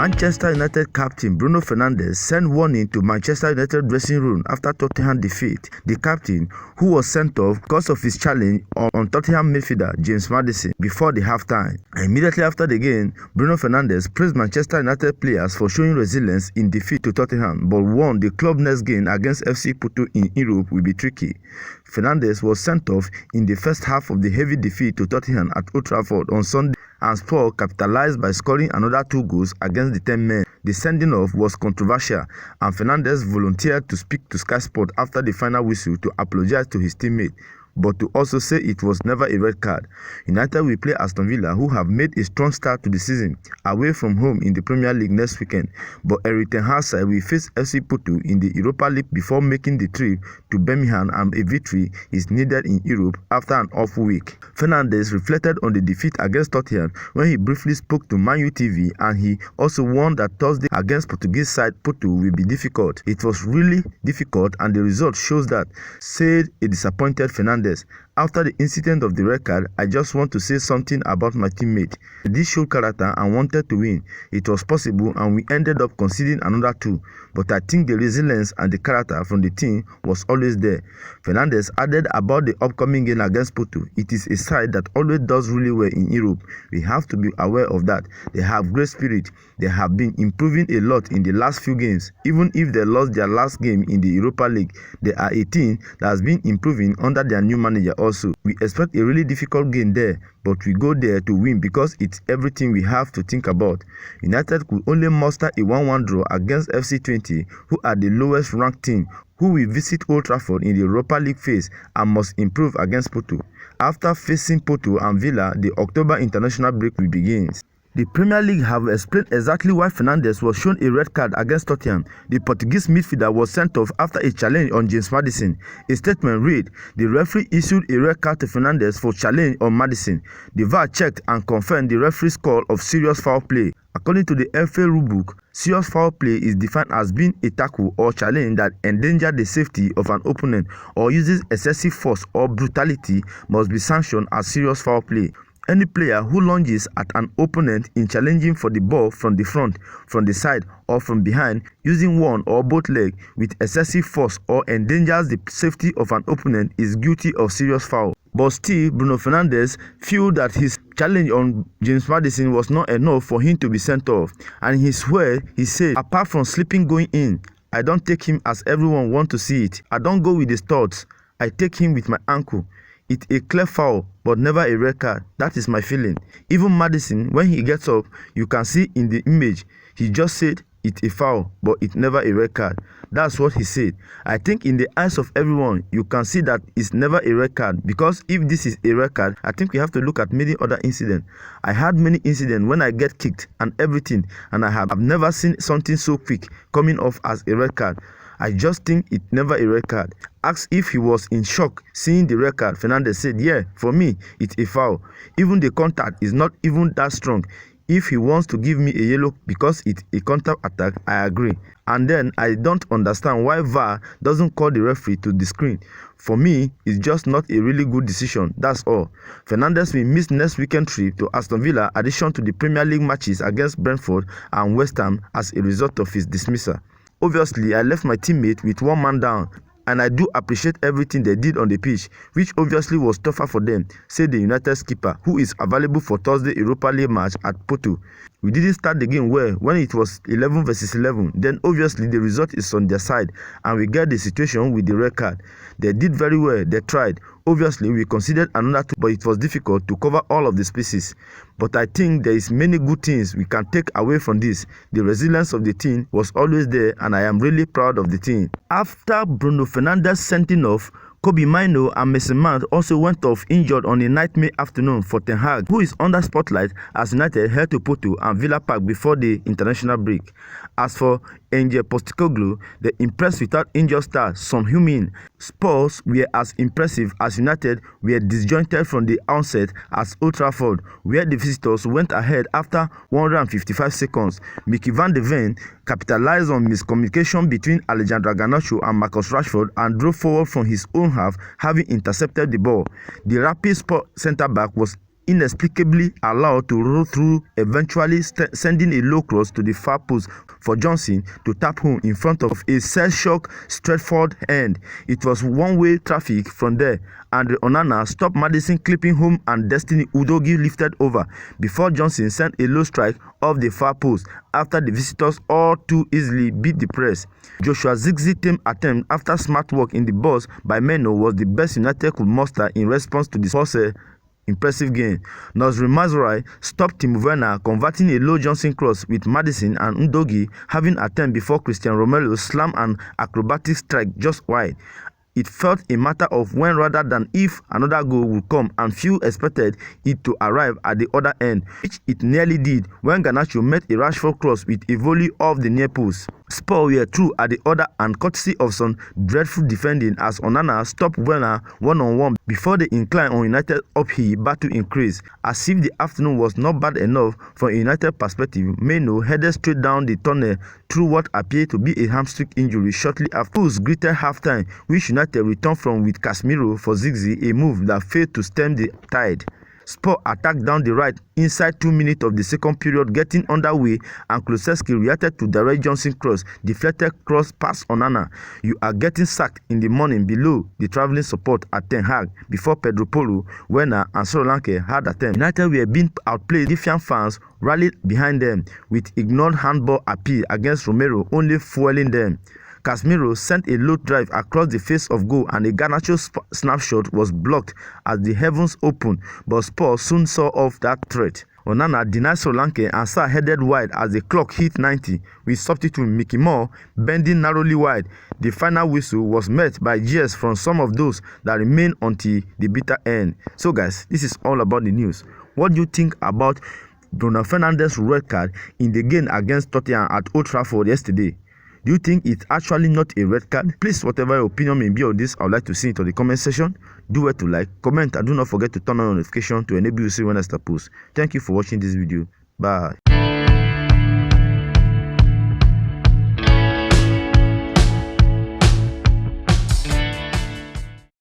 Manchester United captain Bruno Fernandez sent warning to Manchester United dressing room after Tottenham defeat. The captain, who was sent off because of his challenge on Tottenham midfielder James Maddison before the halftime. Immediately after the game, Bruno Fernandez praised Manchester United players for showing resilience in defeat to Tottenham, but warned the club next game against FC PORTO in Europe will be tricky. Fernandez was sent off in the first half of the heavy defeat to Tottenham at Old Trafford on Sunday, and Spurs capitalized by scoring another 2 goals against the 10 men. The sending off was controversial, and Fernandez volunteered to speak to Sky Sport after the final whistle to apologize to his teammate, but to also say it was never a red card. United will play Aston Villa, who have made a strong start to the season, away from home in the Premier League next weekend, but Erik ten Hag's side will face FC PORTO in the Europa League before making the trip to Birmingham, and a victory is needed in Europe after an off week. Fernandez reflected on the defeat against Tottenham when he briefly spoke to Man U TV, and he also warned that Thursday against Portuguese side PORTO will be difficult. It was really difficult, and the result shows that, said a disappointed Fernandez. After the incident of the red card, I just want to say something about my teammate. This showed character and wanted to win. It was possible, and we ended up conceding another 2. But I think the resilience and the character from the team was always there. Fernandez added about the upcoming game against PORTO. It is a side that always does really well in Europe. We have to be aware of that. They have great spirit. They have been improving a lot in the last few games. Even if they lost their last game in the Europa League, they are a team that has been improving under their new manager also. We expect a really difficult game there, but we go there to win because it's everything we have to think about. United could only muster a 1-1 draw against FC 20, who are the lowest ranked team, who will visit Old Trafford in the Europa League phase and must improve against PORTO. After facing PORTO and Villa, the October international break will begin. The Premier League have explained exactly why Fernandez was shown a red card against Tottenham. The Portuguese midfielder was sent off after a challenge on James Maddison. A statement read, "The referee issued a red card to Fernandez for challenge on Maddison. The VAR checked and confirmed the referee's call of serious foul play. According to the FA rulebook, serious foul play is defined as being a tackle or challenge that endangers the safety of an opponent or uses excessive force or brutality must be sanctioned as serious foul play. Any player who lunges at an opponent in challenging for the ball from the front, from the side, or from behind, using one or both legs with excessive force or endangers the safety of an opponent is guilty of serious foul." But still, Bruno Fernandez felt that his challenge on James Maddison was not enough for him to be sent off. And he swear, he said, "Apart from slipping going in, I don't take him as everyone wants to see it. I don't go with the studs. I take him with my ankle. It's a clear foul, but never a red card. That is my feeling." Even Maddison, when he gets up, you can see in the image, he just said it's a foul, but it's never a red card. That's what he said. I think in the eyes of everyone, you can see that it's never a red card, because if this is a red card, I think we have to look at many other incidents. I had many incidents when I get kicked and everything, and I have never seen something so quick coming off as a red card. I just think it's never a red card. Asked if he was in shock seeing the red card, Fernandez said, "Yeah, for me, it's a foul. Even the contact is not even that strong. If he wants to give me a yellow because it's a counter attack, I agree. And then I don't understand why VAR doesn't call the referee to the screen. For me, it's just not a really good decision, that's all." Fernandez will miss next weekend trip to Aston Villa, addition to the Premier League matches against Brentford and West Ham as a result of his dismissal. "Obviously, I left my teammate with 1 man down, and I do appreciate everything they did on the pitch, which obviously was tougher for them," said the United skipper, who is available for Thursday Europa League match at PORTO. "We didn't start the game well when it was 11 versus 11. Then obviously the result is on their side, and we get the situation with the red card. They did very well, they tried. Obviously we considered another 2, but it was difficult to cover all of the spaces. But I think there is many good things we can take away from this. The resilience of the team was always there, and I am really proud of the team." After Bruno Fernandez sending off, Kobe Mainoo and Mason Mount also went off injured on a nightmare afternoon for Ten Hag, who is under spotlight as United head to PORTO and Villa Park before the international break. As for Ange Postecoglou, the impressed without injured star Son Heung-min. Spurs were as impressive as United were disjointed from the onset at Old Trafford, where the visitors went ahead after 155 seconds. Mickey van de Ven capitalized on miscommunication between Alejandro Garnacho and Marcus Rashford and drove forward from his own half, having intercepted the ball. The Rapid Spurs centre-back was inexplicably allowed to roll through, eventually sending a low cross to the far post for Johnson to tap home in front of a cell-shock Stretford end. It was one-way traffic from there, and Onana stopped Maddison clipping home, and Destiny Udogie lifted over before Johnson sent a low strike off the far post after the visitors all too easily beat the press. Joshua Zirkzee's team attempt after smart work in the box by Meno was the best United could muster in response to the Spurs' impressive game. Nusri Mazraoui stopped Timo Werner converting a low Johnson cross, with Maddison and Udogie having attempt before Christian Romero slammed an acrobatic strike just wide. It felt a matter of when rather than if another goal would come, and few expected it to arrive at the other end, which it nearly did when Garnacho met a Rashford cross with a volley off the near post. Spurs were through at the other and courtesy of some dreadful defending as Onana stopped Werner one-on-one before the incline on United uphill battle increased. As if the afternoon was not bad enough from a United perspective, Meno headed straight down the tunnel through what appeared to be a hamstring injury shortly after. Spurs greeted halftime, which United returned from with Casemiro for Zirkzee, a move that failed to stem the tide. Spurs attacked down the right inside 2 minutes of the second period, getting underway, and Kulusevski reacted to direct Johnson cross, deflected cross past Onana. You are getting sacked in the morning below the travelling support at Ten Hag before Pedro Porro, Werner and Solanke had attempt. United were being outplayed. Defiant fans rallied behind them, with ignored handball appeal against Romero only fueling them. Casemiro sent a low drive across the face of goal, and a Garnacho snapshot was blocked as the heavens opened, but Spurs soon saw off that threat. Onana denied Solanke and Sarr headed wide as the clock hit 90, with substitute Mickey Moore bending narrowly wide. The final whistle was met by jeers from some of those that remained until the bitter end. So guys, this is all about the news. What do you think about Bruno Fernandez' red card in the game against Tottenham at Old Trafford yesterday? Do you think it's actually not a red card? Please, whatever your opinion may be on this, I would like to see it on the comment section. Do it to like, comment, and do not forget to turn on notification to enable you to see when I start post. Thank you for watching this video. Bye.